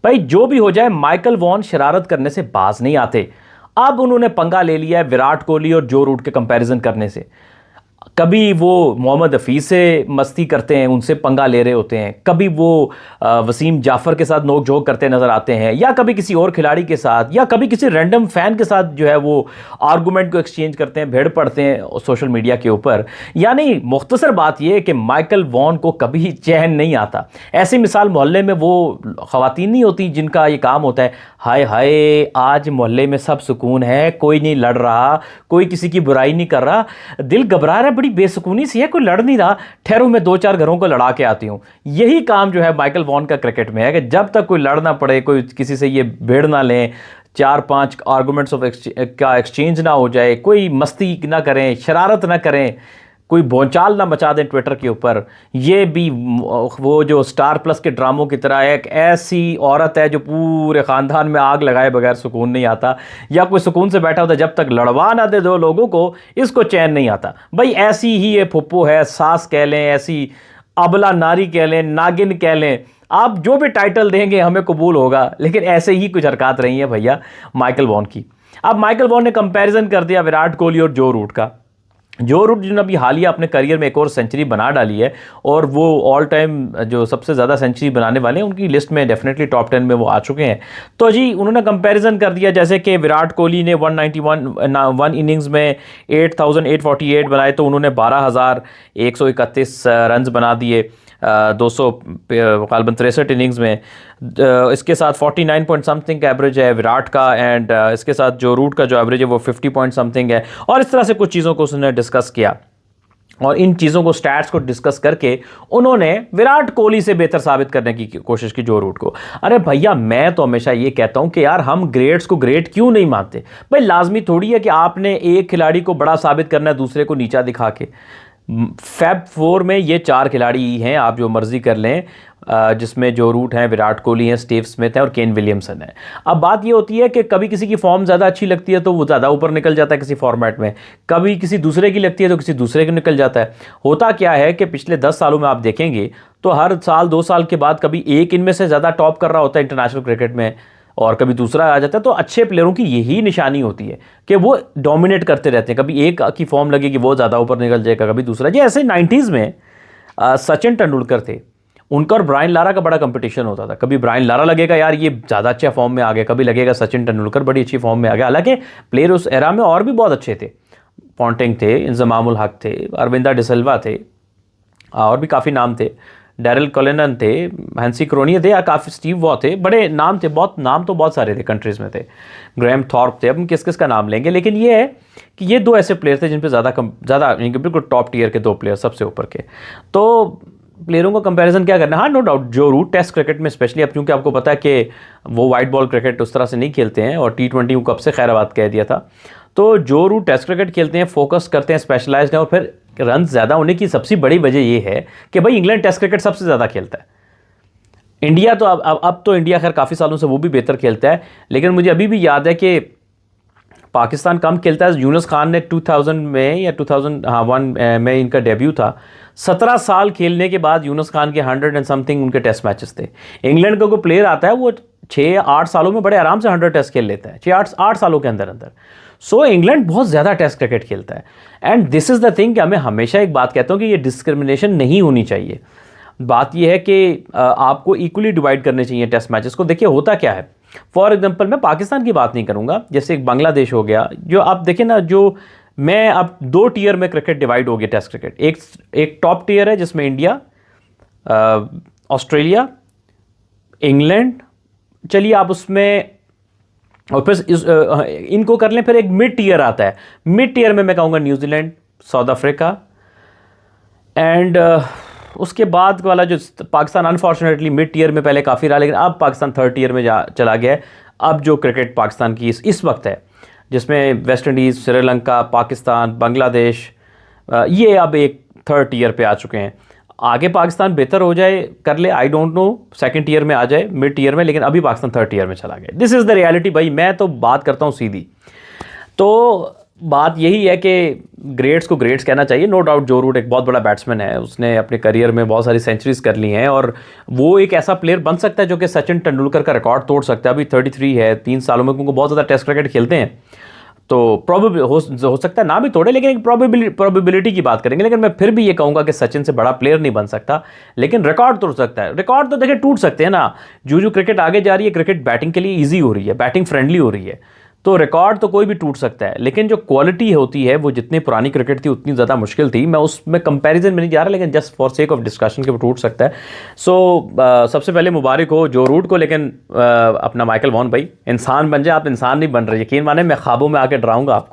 भाई जो भी हो जाए, माइकल वॉन शरारत करने से बाज नहीं आते। अब उन्होंने पंगा ले लिया है विराट कोहली और जो रूट के कंपैरिजन करने से। कभी वो मोहम्मद हफीज से मस्ती करते हैं, उनसे पंगा ले रहे होते हैं, कभी वो वसीम जाफर के साथ नोक झोंक करते नजर आते हैं, या कभी किसी और खिलाड़ी के साथ, या कभी किसी रैंडम फैन के साथ जो है वो आर्गूमेंट को एक्सचेंज करते हैं, भिड़ पड़ते हैं सोशल मीडिया के ऊपर। यानी मुख्तसर बात यह है कि माइकल वॉन को कभी चैन नहीं आता। ऐसी मिसाल मोहल्ले में वो खवातीन नहीं होती जिनका ये काम होता है, हाय हाय आज मोहल्ले में सब सुकून है, कोई नहीं लड़ रहा, कोई किसी की बुराई नहीं कर रहा, दिल घबरा रहा है, बड़ी बेसुकूनी सी है, कोई लड़ नहीं रहा, ठहरो मैं दो चार घरों को लड़ा के आती हूं। यही काम जो है माइकल वॉन का क्रिकेट में है कि जब तक कोई लड़ना पड़े, कोई किसी से ये भिड़ ना लें, चार पांच आर्गूमेंट्स का एक्सचेंज ना हो जाए, कोई मस्ती ना करें, शरारत ना करें, कोई भौचाल ना मचा दें ट्विटर के ऊपर। ये भी वो जो स्टार प्लस के ड्रामों की तरह एक ऐसी औरत है जो पूरे ख़ानदान में आग लगाए बगैर सुकून नहीं आता, या कोई सुकून से बैठा होता है, जब तक लड़वा ना दे दो लोगों को इसको चैन नहीं आता। भाई ऐसी ही ये फुप्पो है, सास कह लें, ऐसी अबला नारी कह लें, नागिन कह लें, आप जो भी टाइटल देंगे हमें कबूल होगा, लेकिन ऐसे ही कुछ हरकत रही है भैया माइकल वॉन की। अब माइकल वॉन ने कंपैरिजन कर दिया विराट कोहली और जो रूट का। जो रूट जिन्होंने अभी हालिया अपने करियर में एक और सेंचुरी बना डाली है, और वो ऑल टाइम जो सबसे ज़्यादा सेंचुरी बनाने वाले हैं उनकी लिस्ट में डेफिनेटली टॉप 10 में वो आ चुके हैं। तो जी उन्होंने कंपैरिजन कर दिया, जैसे कि विराट कोहली ने 191 इनिंग्स में 8848 बनाए, तो उन्होंने 12,131 रन्स बना दिए 263 इनिंग्स में। इसके साथ 49 पॉइंट समथिंग का एवरेज है विराट का, एंड इसके साथ जो रूट का जो एवरेज है वो 50 पॉइंट समथिंग है। और इस तरह से कुछ चीज़ों को उसने डिस्कस किया, और इन चीज़ों को स्टैट्स को डिस्कस करके उन्होंने विराट कोहली से बेहतर साबित करने की कोशिश की जो रूट को। अरे भैया मैं तो हमेशा ये कहता हूं कि यार हम ग्रेट्स को ग्रेट क्यों नहीं मानते। भाई लाजमी थोड़ी है कि आपने एक खिलाड़ी को बड़ा साबित करना है दूसरे को नीचा दिखा के। फैब 4 में ये 4 खिलाड़ी ही हैं, आप जो मर्जी कर लें, जिसमें जो रूट हैं, विराट कोहली हैं, स्टीव स्मिथ हैं और केन विलियमसन है। अब बात ये होती है कि कभी किसी की फॉर्म ज़्यादा अच्छी लगती है तो वो ज़्यादा ऊपर निकल जाता है किसी फॉर्मेट में, कभी किसी दूसरे की लगती है तो किसी दूसरे की निकल जाता है। होता क्या है कि पिछले 10 सालों में आप देखेंगे तो हर साल 2 साल के बाद कभी एक इनमें से ज़्यादा टॉप कर रहा होता है इंटरनेशनल क्रिकेट में, और कभी दूसरा आ जाता है। तो अच्छे प्लेयरों की यही निशानी होती है कि वो डोमिनेट करते रहते हैं, कभी एक की फॉर्म लगेगी वो ज़्यादा ऊपर निकल जाएगा, कभी दूसरा। जी ऐसे 90s में सचिन तेंदुलकर थे, उनका और ब्रायन लारा का बड़ा कंपटीशन होता था। कभी ब्रायन लारा लगेगा यार ये ज़्यादा अच्छा फॉर्म में आ गया, कभी लगेगा सचिन तेंदुलकर बड़ी अच्छी फॉर्म में आ गया। हालांकि प्लेयर उस एरा में और भी बहुत अच्छे थे, पॉन्टिंग थे, इंजमाम उल हक थे, अरविंदा डिसिल्वा थे, और भी काफ़ी नाम थे, डैरिल कोलिनन थे, हैंसी क्रोनिया थे, या काफ़ी स्टीव वॉ थे, बड़े नाम थे, बहुत नाम तो बहुत सारे थे, कंट्रीज़ में थे, ग्रैम थॉर्प थे। अब हम किस किस का नाम लेंगे, लेकिन ये है कि ये 2 ऐसे प्लेयर थे जिन पे ज़्यादा बिल्कुल टॉप टीयर के 2 प्लेयर सबसे ऊपर के। तो प्लेयरों का कंपैरिजन क्या करना, हाँ नो डाउट जो रूट टेस्ट क्रिकेट में स्पेशली, अब क्योंकि आपको पता है कि वो वाइट बॉल क्रिकेट उस तरह से नहीं खेलते हैं, और T20 को कब से खैराबाद कह दिया था, तो जो रूट टेस्ट क्रिकेट खेलते हैं, फोकस करते हैं, स्पेशलाइज्ड हैं, और फिर रन ज़्यादा होने की सबसे बड़ी वजह ये है कि भाई इंग्लैंड टेस्ट क्रिकेट सबसे ज़्यादा खेलता है। इंडिया तो अब तो इंडिया खैर काफ़ी सालों से वो भी बेहतर खेलता है, लेकिन मुझे अभी भी याद है कि पाकिस्तान कम खेलता है। यूनुस खान ने 2000 में या 2001 में इनका डेब्यू था। 17 साल खेलने के बाद यूनुस खान के 100 एंड समथिंग उनके टेस्ट मैचेस थे। इंग्लैंड का कोई प्लेयर आता है वो 6-8 सालों में बड़े आराम से 100 टेस्ट खेल लेता है, 6-8 सालों के अंदर अंदर। सो इंग्लैंड बहुत ज़्यादा टेस्ट क्रिकेट खेलता है, and this is the thing कि हमें हमेशा एक बात कहता हूँ कि ये डिस्क्रिमिनेशन नहीं होनी चाहिए। बात ये है कि आपको इक्वली डिवाइड करने चाहिए टेस्ट मैचेस को। देखिए होता क्या है, फॉर एग्जांपल मैं पाकिस्तान की बात नहीं करूंगा, जैसे एक बांग्लादेश हो गया, जो आप देखें ना, जो मैं अब 2 टियर में क्रिकेट डिवाइड हो गया टेस्ट क्रिकेट। एक टॉप टियर है जिसमें इंडिया, ऑस्ट्रेलिया, इंग्लैंड, चलिए आप उसमें, और फिर इनको कर लें। फिर एक मिड टियर आता है, मिड टियर में मैं कहूँगा न्यूजीलैंड, साउथ अफ्रीका, एंड उसके बाद वाला जो पाकिस्तान अनफॉर्चुनेटली मिड टियर में पहले काफ़ी रहा, लेकिन अब पाकिस्तान 3rd टियर में चला गया है। अब जो क्रिकेट पाकिस्तान की इस वक्त है, जिसमें वेस्ट इंडीज़, श्रीलंका, पाकिस्तान, बांग्लादेश, ये अब एक 3rd टियर पे आ चुके हैं। आगे पाकिस्तान बेहतर हो जाए, कर ले, I don't know, 2nd tier में आ जाए, मिड टियर में, लेकिन अभी पाकिस्तान 3rd टियर में चला गया। दिस इज़ द रियलिटी भाई, मैं तो बात करता हूँ सीधी। तो बात यही है कि ग्रेट्स को ग्रेट्स कहना चाहिए। नो डाउट जो रूट एक बहुत बड़ा बैट्समैन है, उसने अपने करियर में बहुत सारी सेंचुरीज कर ली हैं और वो एक ऐसा प्लेयर बन सकता है जो कि सचिन तेंदुलकर का रिकॉर्ड तोड़ सकता है। अभी 33 है, 3 सालों में, क्योंकि बहुत ज़्यादा टेस्ट क्रिकेट खेलते हैं, तो प्रोबेबल हो सकता है ना भी तोड़े, लेकिन एक प्रोबेबिलिटी की बात करेंगे। लेकिन मैं फिर भी ये कहूँगा कि सचिन से बड़ा प्लेयर नहीं बन सकता, लेकिन रिकॉर्ड तोड़ सकता है। रिकॉर्ड तो देखिए टूट सकते हैं ना, जो क्रिकेट आगे जा रही है, क्रिकेट बैटिंग के लिए ईजी हो रही है, बैटिंग फ्रेंडली हो रही है, तो रिकॉर्ड तो कोई भी टूट सकता है। लेकिन जो क्वालिटी होती है वो जितनी पुरानी क्रिकेट थी उतनी ज़्यादा मुश्किल थी। मैं उसमें कंपैरिजन में नहीं जा रहा, लेकिन just for sake of discussion के वो टूट सकता है। सो सबसे पहले मुबारक हो जो रूट को, लेकिन अपना माइकल वॉन भाई इंसान बन जाए। आप इंसान नहीं बन रहे, यकीन माने मैं ख्वाबों में आके डराऊंगा आपको।